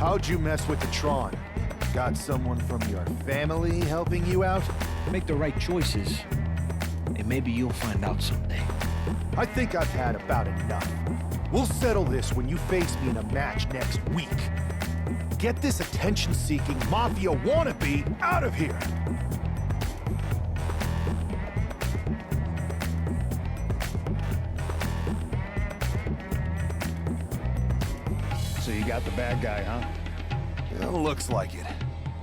How'd you mess with the Tron? Got someone from your family helping you out? Make the right choices, and maybe you'll find out someday. I think I've had about enough. We'll settle this when you face me in a match next week. Get this attention-seeking mafia wannabe out of here! So you got the bad guy, huh? Well, looks like it.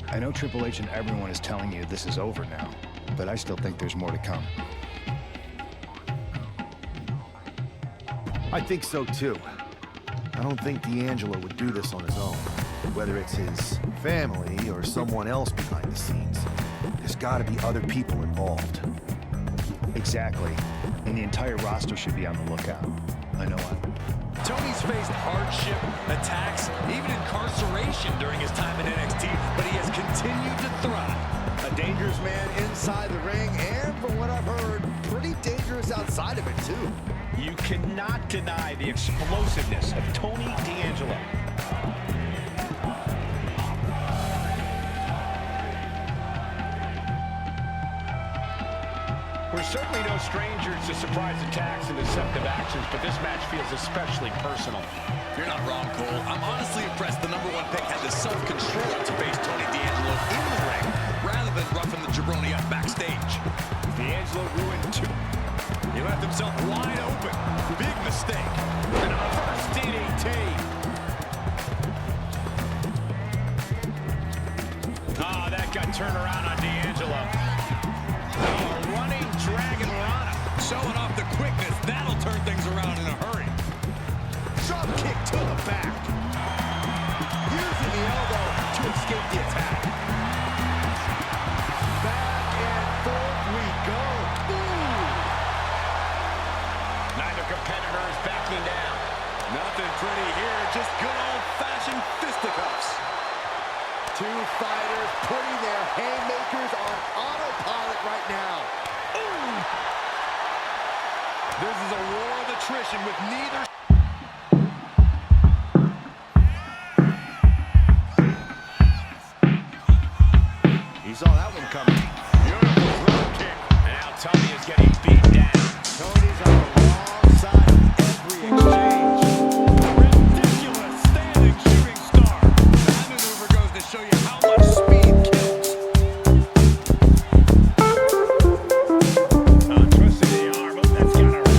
I know Triple H and everyone is telling you this is over now, but I still think there's more to come. I think so too. I don't think D'Angelo would do this on his own. Whether it's his family or someone else behind the scenes, there's gotta be other people involved. Exactly. And the entire roster should be on the lookout. I know what. Tony's faced hardship, attacks, even incarceration during his time in NXT, but he has continued to thrive. A dangerous man inside the ring, and from what I've heard, pretty dangerous outside of it, too. You cannot deny the explosiveness of Tony D'Angelo. We're certainly no strangers to surprise attacks and deceptive actions, but this match feels especially personal. You're not wrong, Cole. I'm honestly impressed the #1 pick had the self-control to face Tony D'Angelo in the ring, rather than roughing the jabroni up backstage. D'Angelo ruined two. He left himself wide open. Big mistake. And a first DDT. Ah, that got turned around on D'Angelo. Oh, running Dragon Rana. Showing off the quickness, that'll turn things around in a hurry. Drop kick to the back. Using the elbow to escape the attack. Back and forth we go. Ooh. Neither competitor is backing down. Nothing pretty here, just good old-fashioned fisticuffs. Two fighters putting their haymakers on autopilot right now. Ooh. This is a war of attrition with neither. He saw that one coming. Beautiful drop kick. Now Tony is getting beat down. Tony's on the wrong side of every exchange. Ridiculous standing shooting star. That maneuver goes to show you how much speed kills. Twisting the arm. Oh, that's gotta hurt.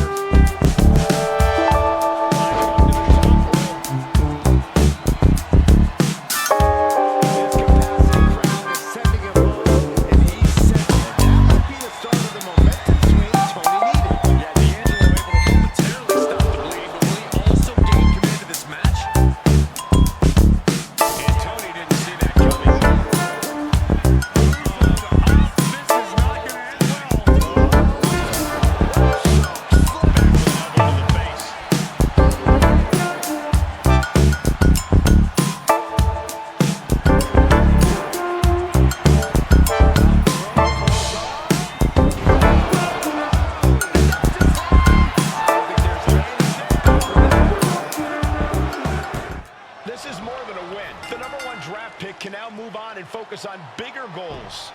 Can now move on and focus on bigger goals.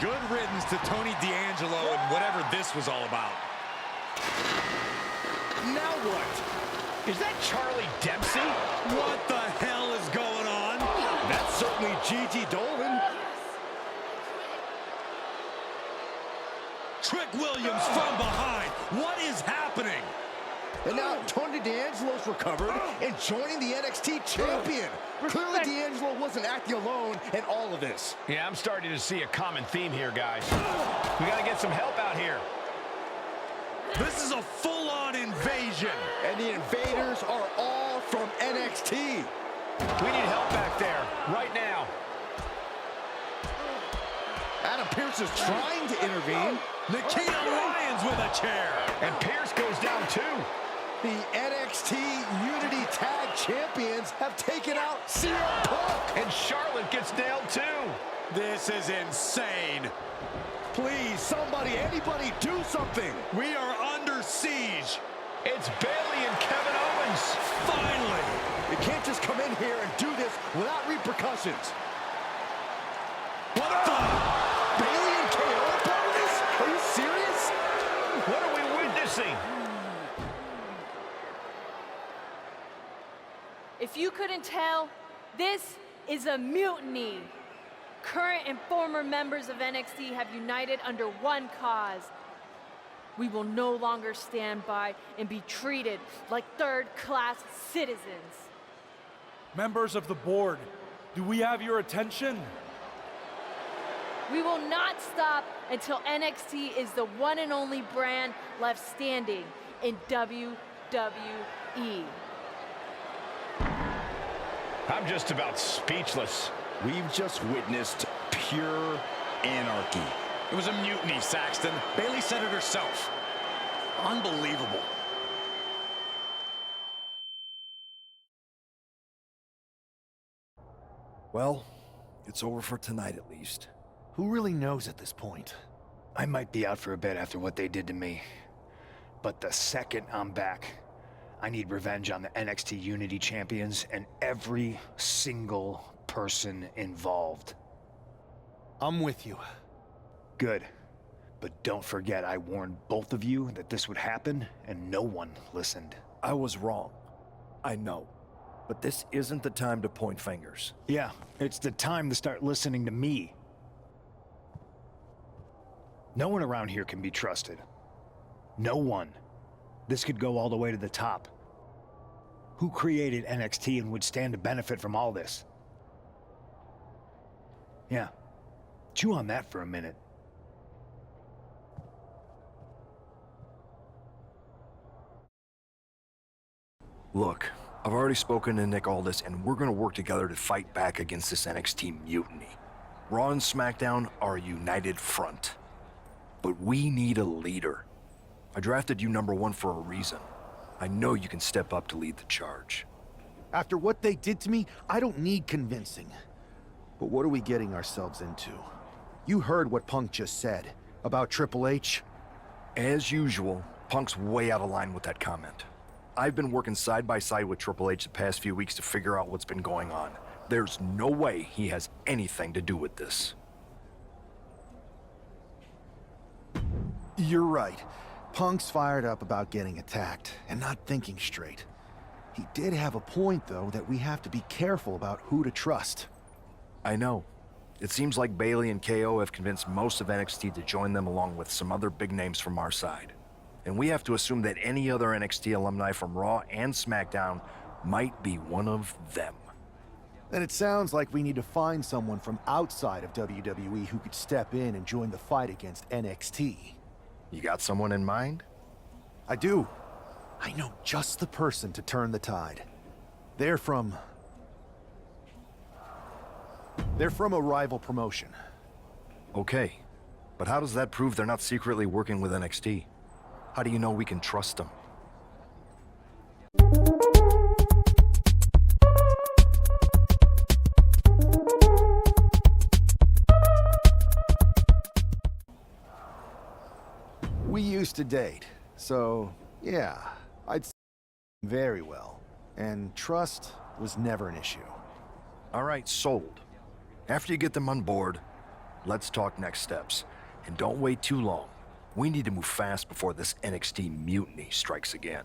Good riddance to Tony D'Angelo and whatever this was all about. Now what? Is that Charlie Dempsey? What the hell is going on? That's certainly Gigi Dolan. Trick Williams from behind. What is happening? And now Tony D'Angelo's recovered and joining the NXT champion. Clearly D'Angelo wasn't acting alone in all of this. Yeah, I'm starting to see a common theme here, guys. We got to get some help out here. This is a full-on invasion. And the invaders are all from NXT. We need help back there, right now. Adam Pearce is trying to intervene. Nikita Lyons with a chair. And Pearce goes down too. The NXT Unity Tag Champions have taken out CM Punk. And Charlotte gets nailed too. This is insane. Please, somebody, anybody, do something. We are under siege. It's Bayley and Kevin Owens. Finally. You can't just come in here and do this without submissions. What the? Bailey and KO are part of this? Are you serious? What are we witnessing? If you couldn't tell, this is a mutiny. Current and former members of NXT have united under one cause. We will no longer stand by and be treated like third-class citizens. Members of the board, do we have your attention? We will not stop until NXT is the one and only brand left standing in WWE. I'm just about speechless. We've just witnessed pure anarchy. It was a mutiny, Saxton. Bailey said it herself. Unbelievable. Well, it's over for tonight at least. Who really knows at this point? I might be out for a bit after what they did to me. But the second I'm back, I need revenge on the NXT Unity Champions and every single person involved. I'm with you. Good. But don't forget I warned both of you that this would happen, and no one listened. I was wrong. I know. But this isn't the time to point fingers. Yeah, it's the time to start listening to me. No one around here can be trusted. No one. This could go all the way to the top. Who created NXT and would stand to benefit from all this? Yeah. Chew on that for a minute. Look, I've already spoken to Nick Aldis, and we're gonna work together to fight back against this NXT mutiny. Raw and SmackDown are a united front. But we need a leader. I drafted you #1 for a reason. I know you can step up to lead the charge. After what they did to me, I don't need convincing. But what are we getting ourselves into? You heard what Punk just said about Triple H. As usual, Punk's way out of line with that comment. I've been working side by side with Triple H the past few weeks to figure out what's been going on. There's no way he has anything to do with this. You're right. Punk's fired up about getting attacked and not thinking straight. He did have a point, though, that we have to be careful about who to trust. I know. It seems like Bailey and KO have convinced most of NXT to join them along with some other big names from our side. And we have to assume that any other NXT alumni from Raw and SmackDown might be one of them. Then it sounds like we need to find someone from outside of WWE who could step in and join the fight against NXT. You got someone in mind? I do. I know just the person to turn the tide. They're from a rival promotion. Okay, but how does that prove they're not secretly working with NXT? How do you know we can trust them? We used to date, so yeah, I'd say very well. And trust was never an issue. All right, sold. After you get them on board, let's talk next steps. And don't wait too long. We need to move fast before this NXT mutiny strikes again.